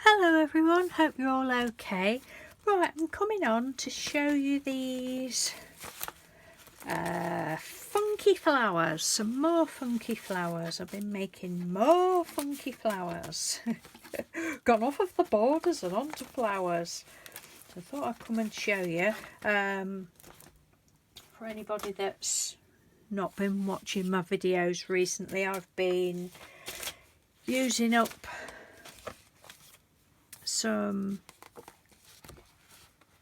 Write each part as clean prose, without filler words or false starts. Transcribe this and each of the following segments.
Hello everyone, hope you're all okay. Right, I'm coming on to show you these funky flowers, some more funky flowers. I've been making more funky flowers. Gone off of the borders and onto flowers. So I thought I'd come and show you. For anybody that's not been watching my videos recently, I've been using up some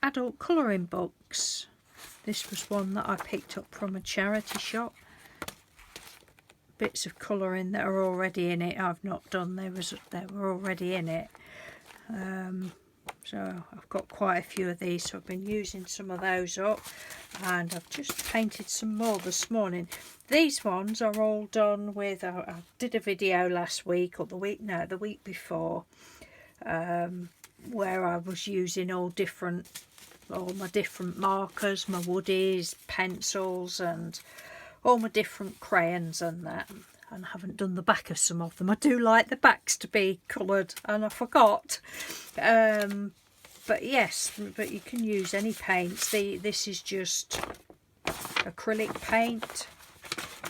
adult colouring books. This was one that I picked up from a charity shop. Bits of colouring that are already in it. I've not done. They were already in it. So I've got quite a few of these. So I've been using some of those up, and I've just painted some more this morning. These ones are all done with. I did a video last week or the week before. Where I was using all my different markers, my woodies, pencils, and all my different crayons and that. And I haven't done the back of some of them. I do like the backs to be coloured, and I forgot. But yes, but you can use any paints. This is just acrylic paint,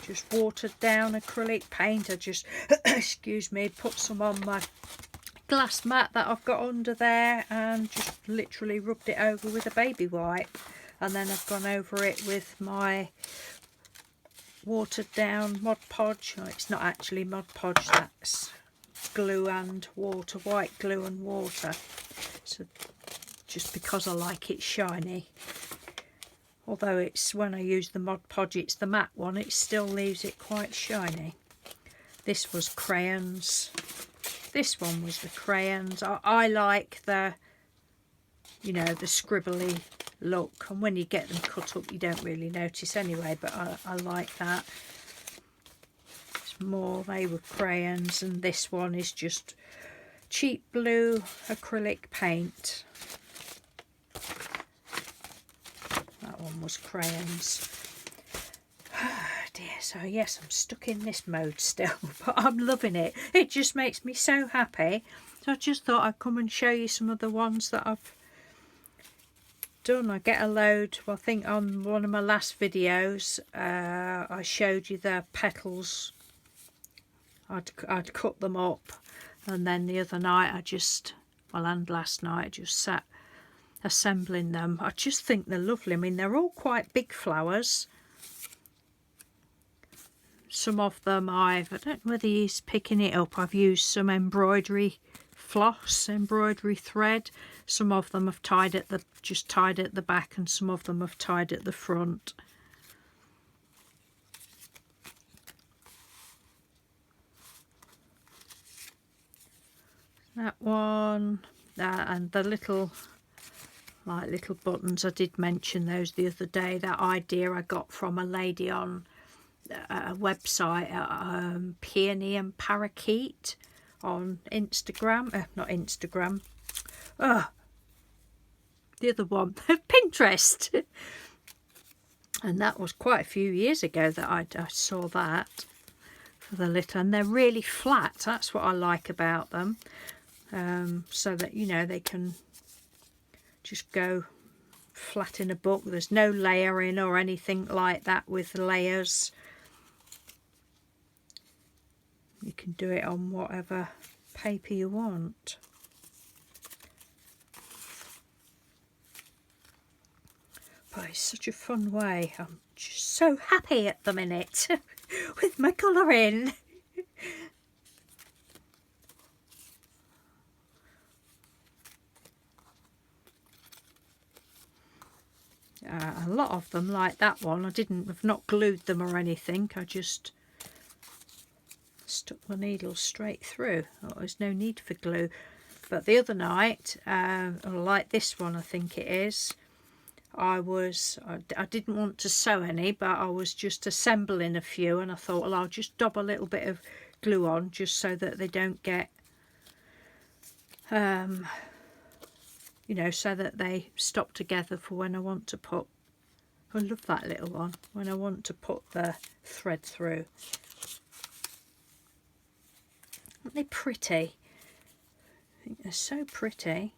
just watered down acrylic paint. I just excuse me, put some on my glass mat that I've got under there and just literally rubbed it over with a baby wipe, and then I've gone over it with my watered down Mod Podge. Oh, it's not actually Mod Podge, that's glue and water, white glue and water. So just because I like it shiny, although it's, when I use the Mod Podge, it's the matte one, it still leaves it quite shiny. This was crayons. This one was the crayons. I like the, the scribbly look, and when you get them cut up you don't really notice anyway, but I like that. It's more, they were crayons, and this one is just cheap blue acrylic paint. That one was crayons. Dear, so yes, I'm stuck in this mode still, but I'm loving it. It just makes me so happy. So I just thought I'd come and show you some of the ones that I've done. I get a load. Well, I think on one of my last videos I showed you the petals. I'd cut them up, and then the other night and last night I just sat assembling them. I just think they're lovely. I mean, they're all quite big flowers. Some of them I don't know whether he's picking it up, I've used some embroidery floss, embroidery thread. Some of them I've just tied at the back, and some of them I've tied at the front. That one, and the little buttons, I did mention those the other day. That idea I got from a lady on a website, Peony and Parakeet on Instagram, not Instagram, the other one, Pinterest. And that was quite a few years ago that I saw that for the little, and they're really flat. That's what I like about them, so that they can just go flat in a book. There's no layering or anything like that with layers. You can do it on whatever paper you want. But it's such a fun way. I'm just so happy at the minute with my colouring. A lot of them, like that one, I've not glued them or anything. I just stuck the needle straight through. Oh, there's no need for glue. But the other night, like this one, I think it is, I didn't want to sew any, but I was just assembling a few, and I thought, well, I'll just dab a little bit of glue on just so that they don't get so that they stop together for when I want to put, I love that little one, when I want to put the thread through. Aren't they pretty? They're so pretty.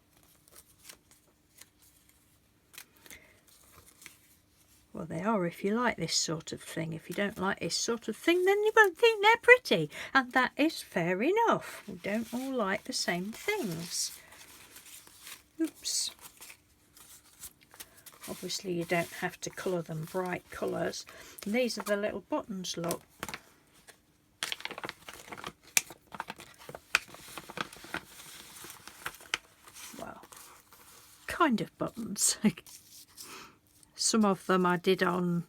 Well, they are if you like this sort of thing. If you don't like this sort of thing, then you won't think they're pretty. And that is fair enough. We don't all like the same things. Oops. Obviously, you don't have to colour them bright colours. And these are the little buttons, look. Well, kind of buttons. Some of them I did on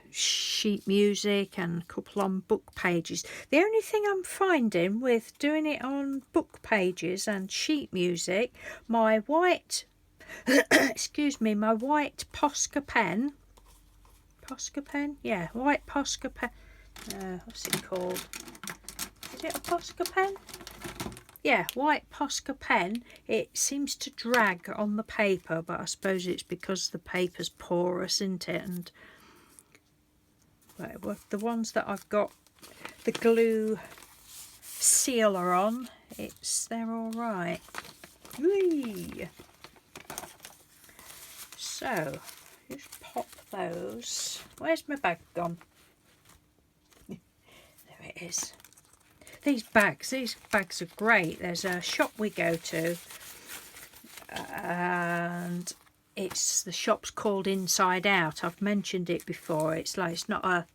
sheet music and a couple on book pages. The only thing I'm finding with doing it on book pages and sheet music, my white excuse me, my white Posca pen, yeah, white Posca pen, what's it called, is it a Posca pen? Yeah, white Posca pen, it seems to drag on the paper, but I suppose it's because the paper's porous, isn't it? And well, the ones that I've got the glue sealer on, they're all right. Whee! So, just pop those. Where's my bag gone? There it is. These bags are great. There's a shop we go to, and the shop's called Inside Out. I've mentioned it before. It's not a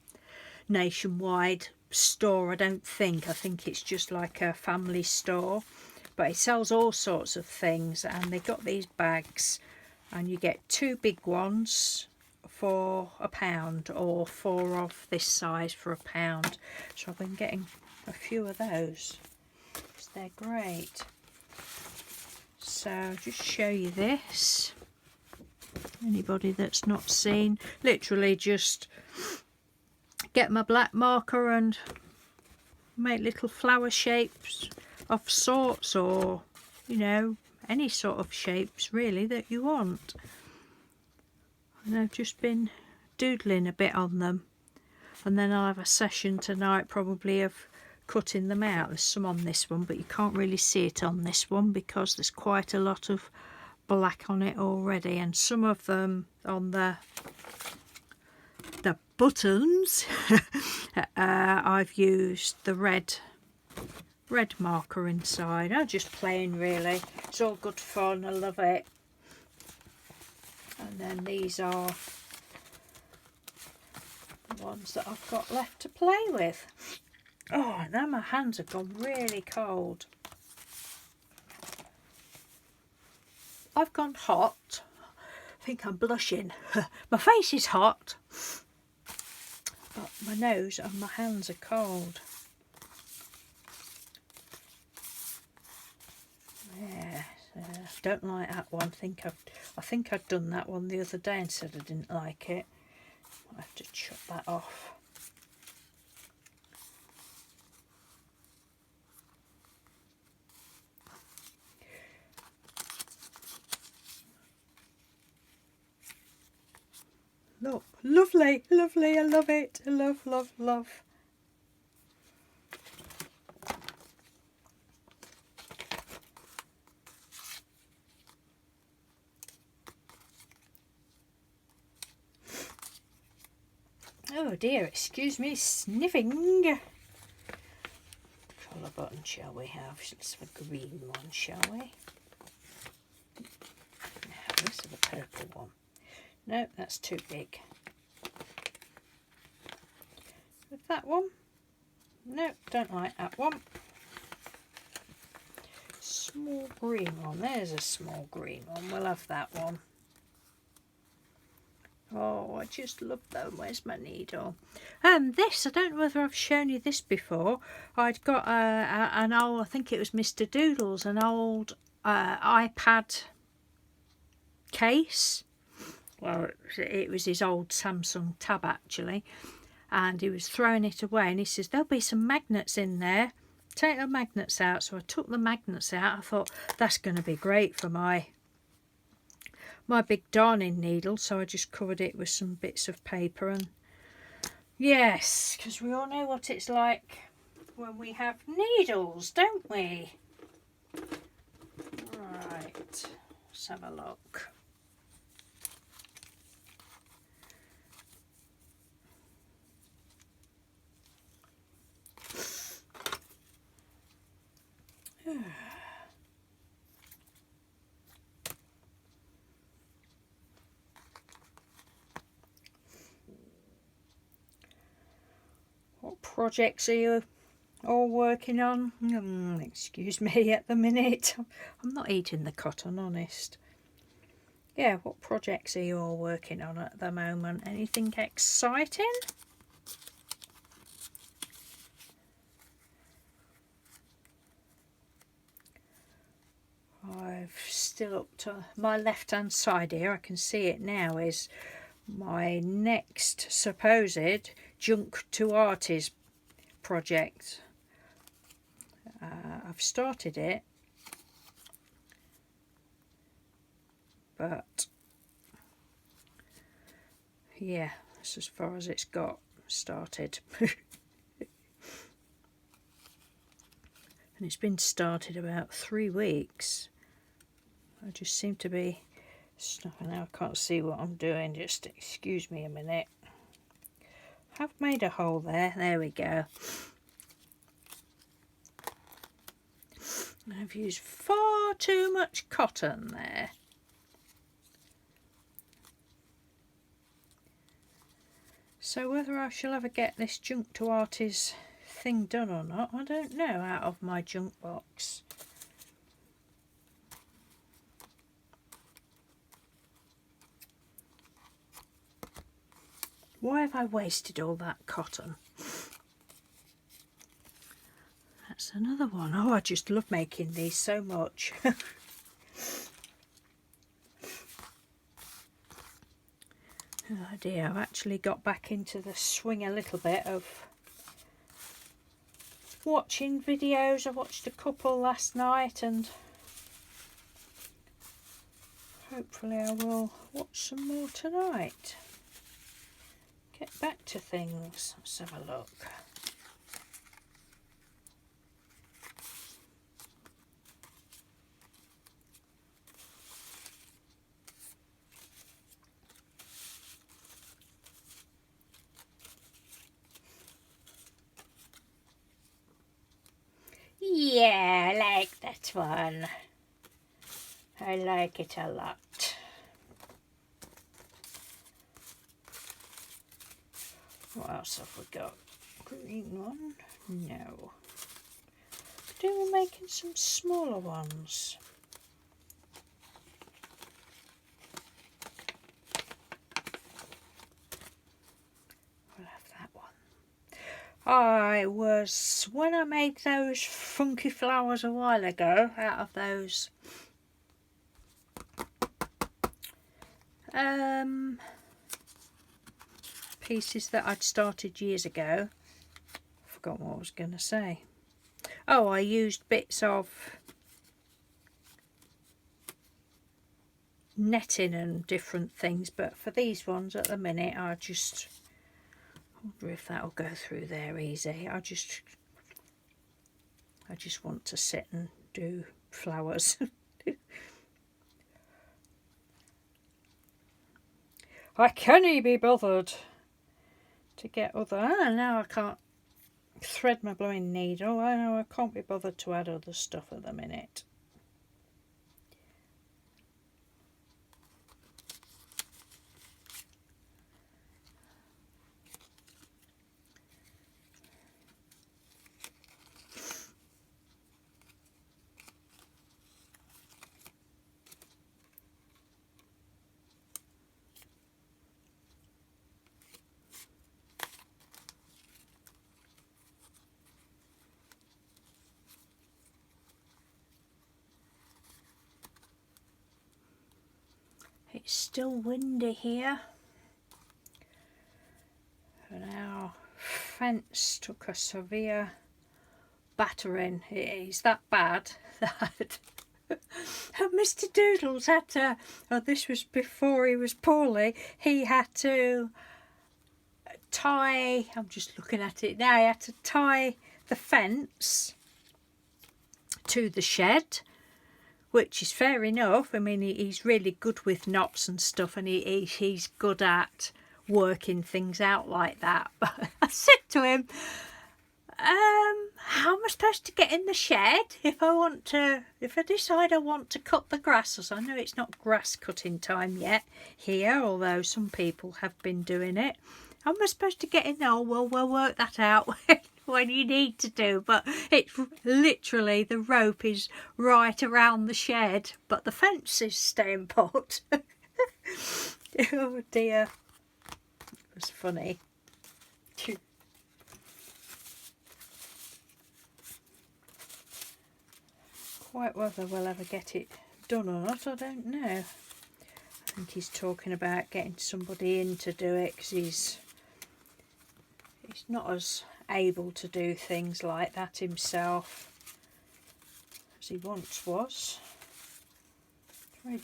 nationwide store, I don't think. I think it's just like a family store, but it sells all sorts of things, and they got these bags, and you get 2 big ones for £1 or 4 of this size for £1. So I've been getting a few of those because they're great. So just show you this, anybody that's not seen, literally just get my black marker and make little flower shapes of sorts, or you know, any sort of shapes really that you want. And I've just been doodling a bit on them, and then I'll have a session tonight probably of cutting them out. There's some on this one, but you can't really see it on this one because there's quite a lot of black on it already, and some of them on the buttons I've used the red marker inside. I'm just playing really, it's all good fun, I love it. And then these are the ones that I've got left to play with. Oh, now my hands have gone really cold. I've gone hot. I think I'm blushing. My face is hot, but my nose and my hands are cold. Yeah, don't like that one. I think I'd done that one the other day and said I didn't like it. I'll have to chop that off. Look, lovely, lovely, I love it. I love, love, love. Oh dear, excuse me, sniffing. Colour button shall we have? Let's have a green one, shall we? This is the purple one. No, that's too big. With that one? No, don't like that one. Small green one. There's a small green one. We'll have that one. Oh, I just love them. Where's my needle? This, I don't know whether I've shown you this before. I'd got an old, I think it was Mr. Doodle's, an old iPad case. Well, it was his old Samsung tab actually, and he was throwing it away, and he says there'll be some magnets in there, take the magnets out. So I took the magnets out. I thought that's going to be great for my big darning needle, so I just covered it with some bits of paper. And yes, because we all know what it's like when we have needles, don't we? have a look. What projects are you all working on? Excuse me at the minute. I'm not eating the cotton, honest. Yeah, what projects are you all working on at the moment? Anything exciting? I've still up to my left hand side here, I can see it now, is my next supposed junk to artist project. I've started it, but yeah, that's as far as it's got started. And it's been started about 3 weeks. I just seem to be stuck. Now I can't see what I'm doing, just excuse me a minute. I've made a hole there, there we go. I've used far too much cotton there. So whether I shall ever get this junk to artist thing done or not, I don't know, out of my junk box. Why have I wasted all that cotton? That's another one. Oh, I just love making these so much. Oh dear, I've actually got back into the swing a little bit of watching videos. I watched a couple last night and hopefully I will watch some more tonight. Get back to things. Let's have a look. Yeah, I like that one. I like it a lot. What else have we got? Green one? No. Do we making some smaller ones? We'll have that one. When I made those funky flowers a while ago, out of those pieces that I'd started years ago. I forgot what I was going to say. Oh, I used bits of netting and different things, but for these ones at the minute I wonder if that'll go through there easy. I just want to sit and do flowers. I can't be bothered to get other. Now I can't thread my blowing needle. I know I can't be bothered to add other stuff at the minute. It's still windy here, and our fence took a severe battering. It is that bad that Mr. Doodles had to, this was before he was poorly, he had to tie, I'm just looking at it now, he had to tie the fence to the shed, which is fair enough. I mean, he's really good with knots and stuff, and he's good at working things out like that. But I said to him, how am I supposed to get in the shed if I decide I want to cut the grass? As I know it's not grass cutting time yet here, although some people have been doing it. How am I supposed to get in there? Oh, well, we'll work that out when you need to do. But it's literally, the rope is right around the shed, but the fence is staying put. Oh dear. It was funny. Quite whether we'll ever get it done or not, I don't know. I think he's talking about getting somebody in to do it, because he's not as able to do things like that himself as he once was.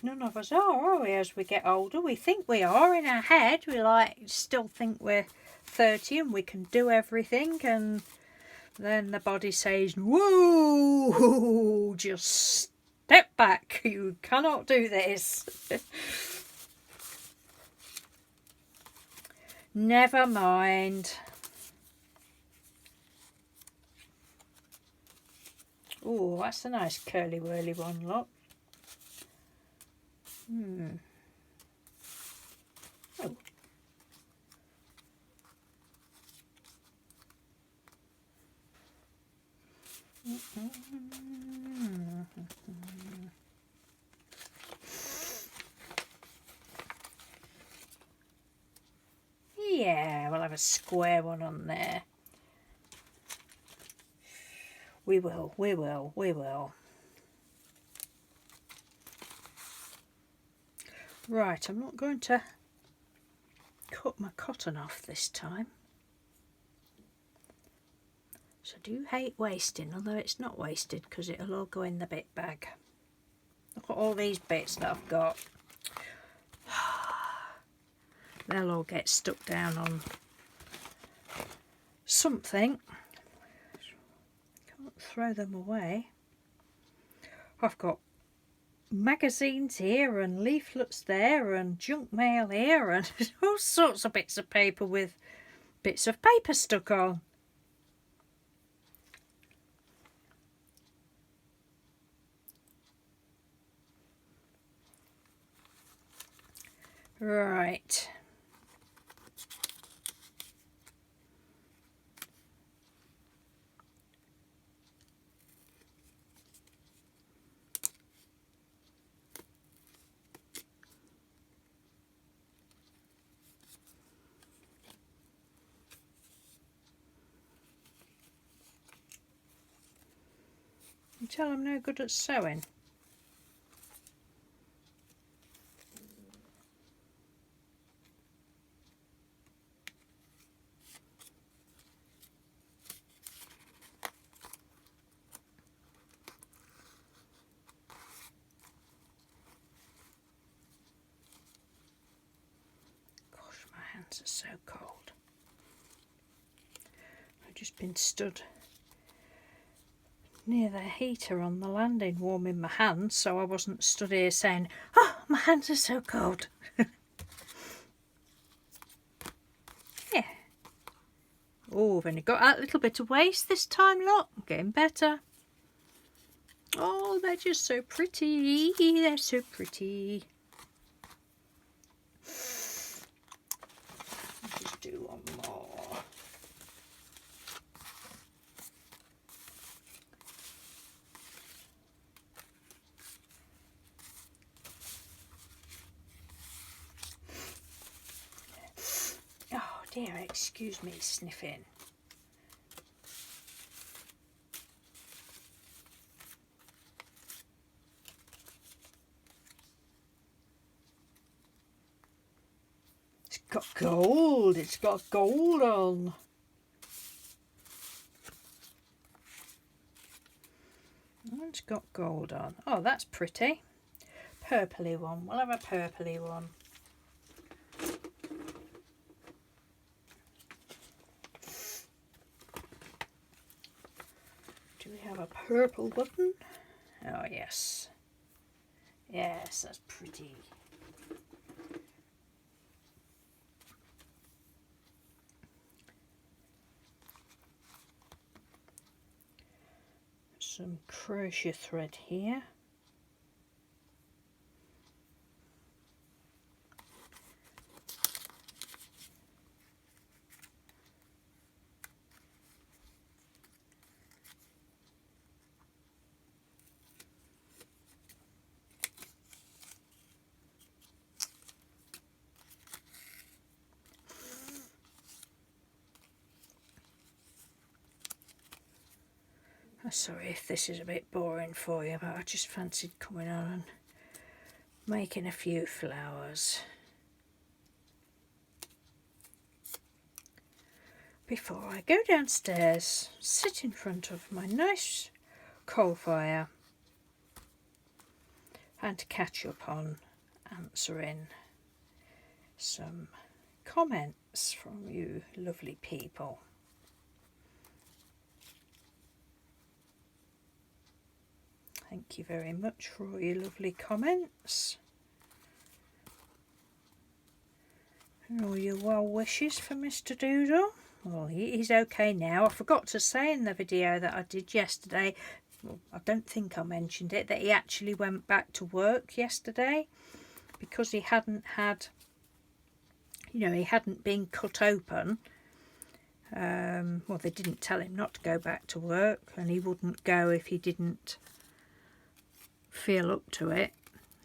None of us are we, as we get older? We think we are in our head. We still think we're 30 and we can do everything, and then the body says, whoa, just step back, you cannot do this. Never mind. Oh, that's a nice curly whirly one, look. Oh. Yeah, we'll have a square one on there. We will. Right, I'm not going to cut my cotton off this time. So I do hate wasting, although it's not wasted because it'll all go in the bit bag. Look at all these bits that I've got. They'll all get stuck down on something. Can't throw them away. I've got magazines here and leaflets there and junk mail here and all sorts of bits of paper with bits of paper stuck on. Right. You tell I'm no good at sewing. Gosh, my hands are so cold. I've just been stood near the heater on the landing warming my hands, so I wasn't stood here saying, oh, my hands are so cold. Yeah. Oh, I've only got that little bit of waste this time, look. I'm getting better. Oh, they're just so pretty. They're so pretty. I'll just do one more. Oh dear, excuse me sniffing. It's got gold, it's got gold on. It's got gold on. Oh, that's pretty. Purpley one. We'll have a purpley one. Do we have a purple button? Oh, yes. Yes, that's pretty. Some crochet thread here. Sorry if this is a bit boring for you, but I just fancied coming on and making a few flowers before I go downstairs, sit in front of my nice coal fire and catch up on answering some comments from you lovely people. Thank you very much for all your lovely comments and all your well wishes for Mr. Doodle. Well, he's okay now. I forgot to say in the video that I did yesterday, well, I don't think I mentioned it, that he actually went back to work yesterday because he hadn't had, you know, he hadn't been cut open. Well, they didn't tell him not to go back to work, and he wouldn't go if he didn't feel up to it.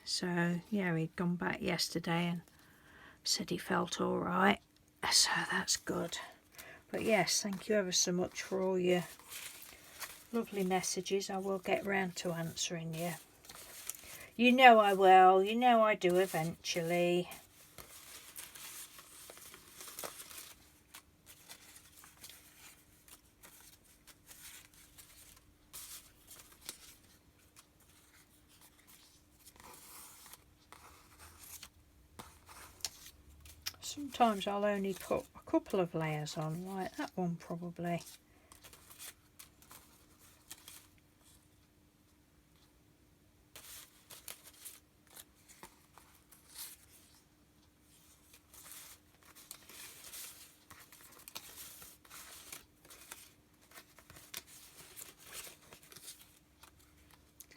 So yeah, he'd gone back yesterday and said he felt all right, so that's good. But yes, thank you ever so much for all your lovely messages. I will get round to answering you. You know I will. You know I do eventually. Sometimes I'll only put a couple of layers on, like that one probably.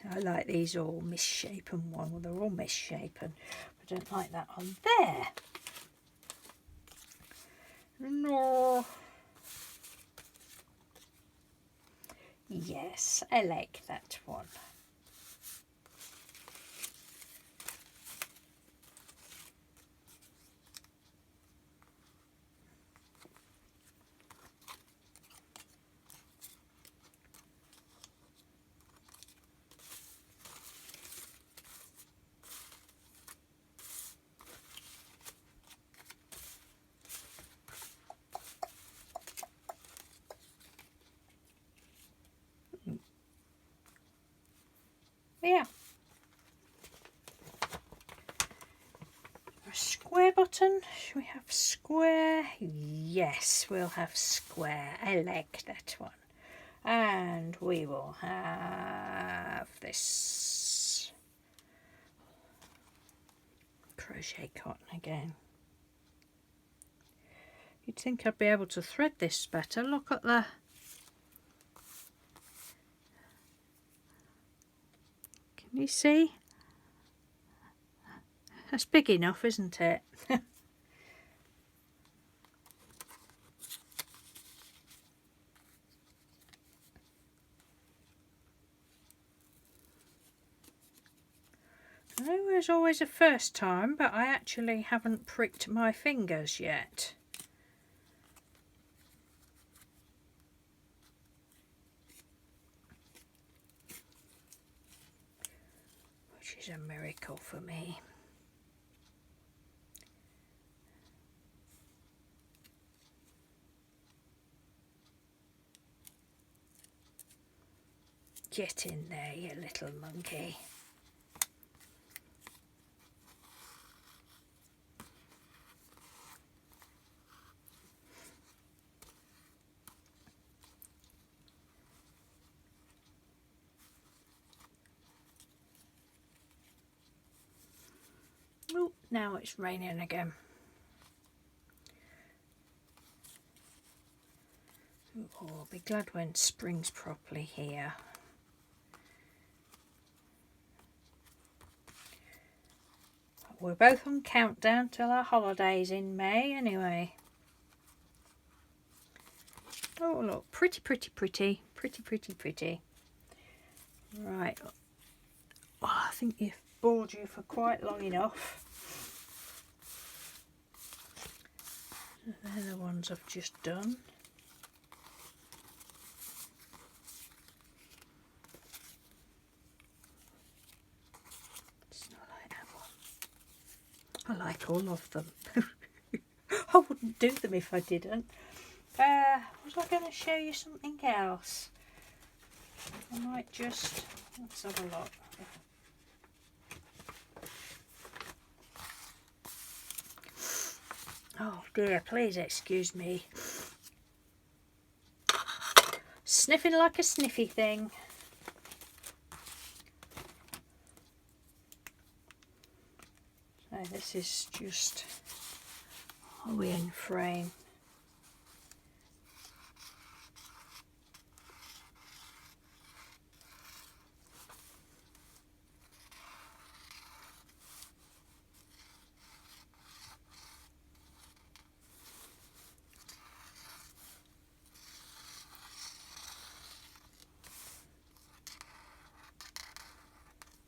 I like these all misshapen one. Well, they're all misshapen. I don't like that on there. No. Yes, I like that one. Yeah. A square button. Should we have square? Yes, we'll have square. I like that one. And we will have this crochet cotton again. You'd think I'd be able to thread this better. Look at the... Can you see? That's big enough, isn't it? I know there's always a first time, but I actually haven't pricked my fingers yet. Which is a miracle for me. Get in there, you little monkey. Now it's raining again. Oh, I'll be glad when spring's properly here. We're both on countdown till our holidays in May anyway. Oh look, pretty, pretty, pretty, pretty, pretty, pretty. Right, well, I think you've bored you for quite long enough. They're the ones I've just done. It's not like that one. I like all of them. I wouldn't do them if I didn't. Was I going to show you something else? I might just, let's have a look. Oh dear, please excuse me. Sniffing like a sniffy thing. So this is just a in frame.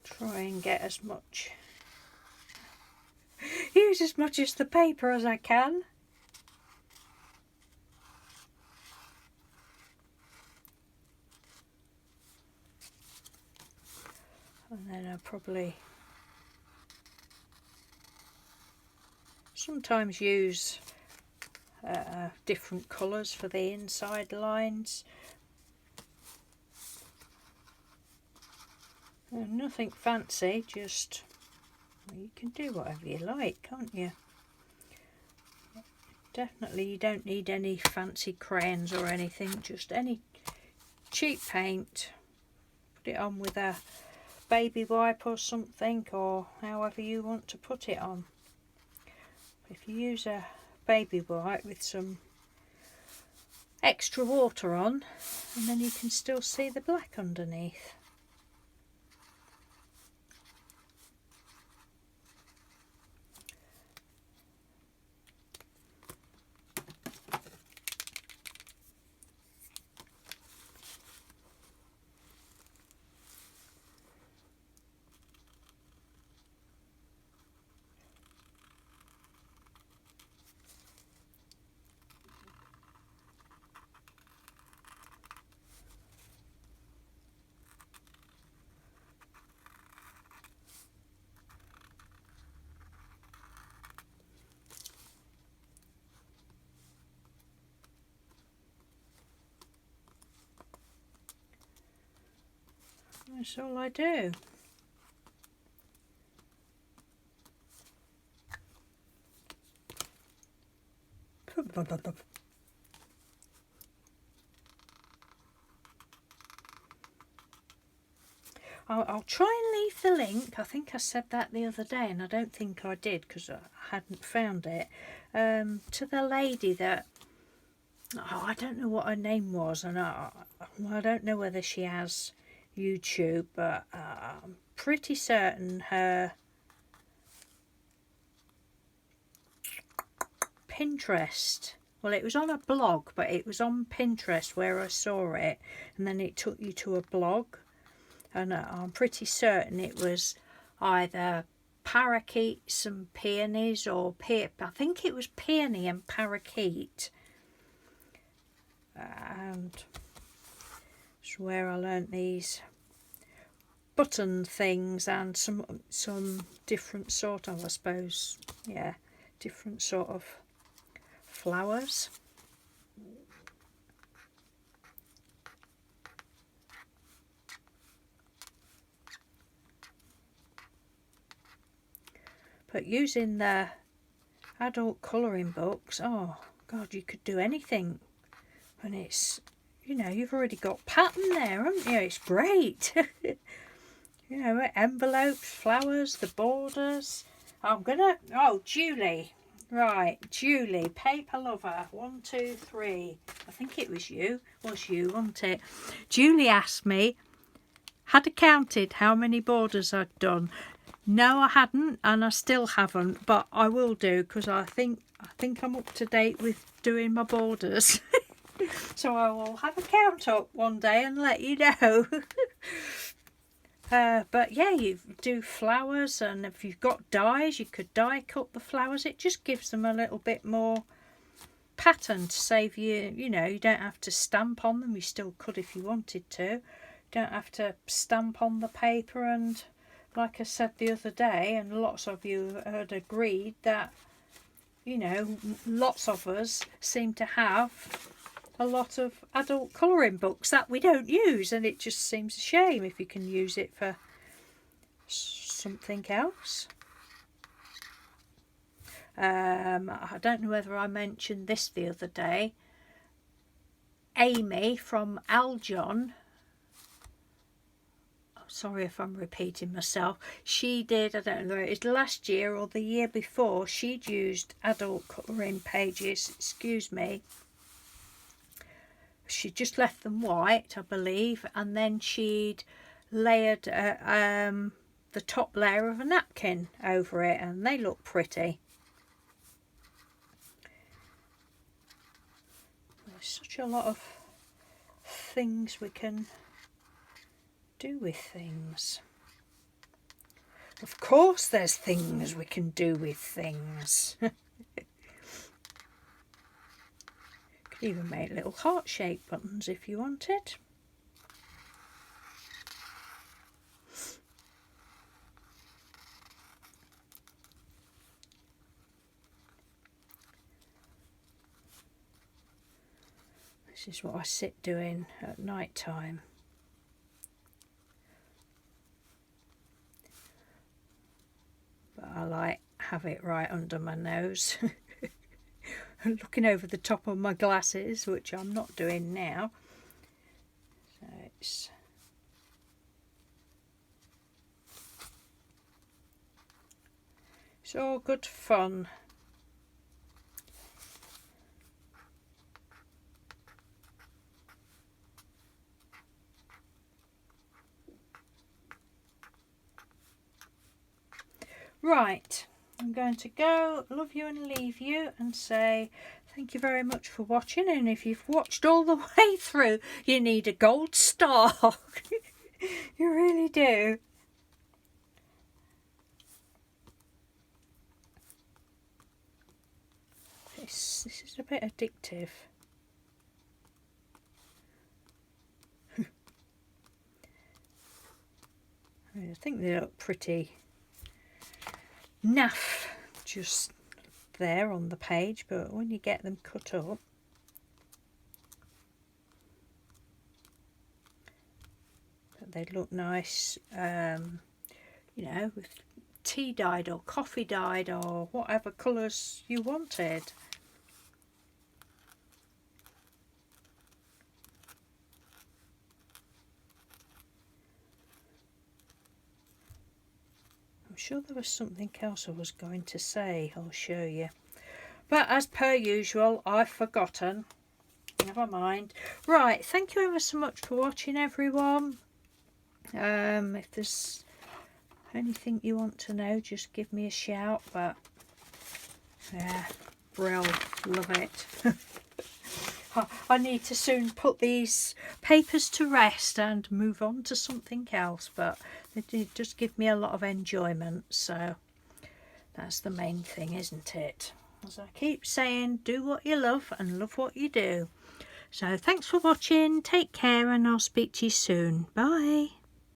Try and get as much, use as much of the paper as I can. And then I'll probably sometimes use different colours for the inside lines. Nothing fancy, just, well, you can do whatever you like, can't you? Definitely you don't need any fancy crayons or anything, just any cheap paint. Put it on with a baby wipe or something, or however you want to put it on. If you use a baby wipe with some extra water on, and then you can still see the black underneath. That's all I do. I'll try and leave the link. I think I said that the other day, and I don't think I did because I hadn't found it. To the lady that, oh, I don't know what her name was, and I don't know whether she has YouTube, but I'm pretty certain her Pinterest, well, it was on a blog, but it was on Pinterest where I saw it, and then it took you to a blog, and I'm pretty certain it was either parakeets and peonies, or I think it was peony and parakeet, and it's where I learnt these button things and some different sort of, I suppose, yeah, different sort of flowers. But using the adult colouring books, oh God, you could do anything. And it's, you know, you've already got pattern there, haven't you? It's great. You know, envelopes, flowers, the borders. I'm gonna, oh, Julie. Right, Julie, paper lover, 1, 2, 3. I think it was you, wasn't it? Julie asked me, had I counted how many borders I'd done? No, I hadn't, and I still haven't, but I will do, because I think I'm up to date with doing my borders. So I will have a count up one day and let you know. But yeah, you do flowers, and if you've got dies, you could die cut the flowers. It just gives them a little bit more pattern to save you, you know, you don't have to stamp on them. You still could if you wanted to. You don't have to stamp on the paper, and like I said the other day, and lots of you had agreed that, you know, lots of us seem to have a lot of adult colouring books that we don't use, and it just seems a shame if you can use it for something else. I don't know whether I mentioned this the other day. Amy from Aljon, sorry if I'm repeating myself, she did, I don't know, it's last year or the year before, she'd used adult colouring pages, excuse me. She just left them white, I believe, and then she'd layered the top layer of a napkin over it, and they look pretty. There's such a lot of things we can do with things. Of course there's things we can do with things. Could even make little heart-shaped buttons if you wanted. This is what I sit doing at night time. But I like have it right under my nose. Looking over the top of my glasses, which I'm not doing now. So it's all good fun. Right, I'm going to go, love you and leave you, and say thank you very much for watching. And if you've watched all the way through, you need a gold star. You really do. This is a bit addictive. I think they look pretty naff just there on the page, but when you get them cut up, they look nice, you know, with tea dyed or coffee dyed or whatever colours you wanted. I'm sure there was something else I was going to say, I'll show you. But as per usual, I've forgotten. Never mind. Right, thank you ever so much for watching, everyone. If there's anything you want to know, just give me a shout. But yeah, brill, love it. I need to soon put these papers to rest and move on to something else, but they do just give me a lot of enjoyment, so that's the main thing, isn't it? As I keep saying, do what you love and love what you do. So thanks for watching, take care, and I'll speak to you soon. Bye.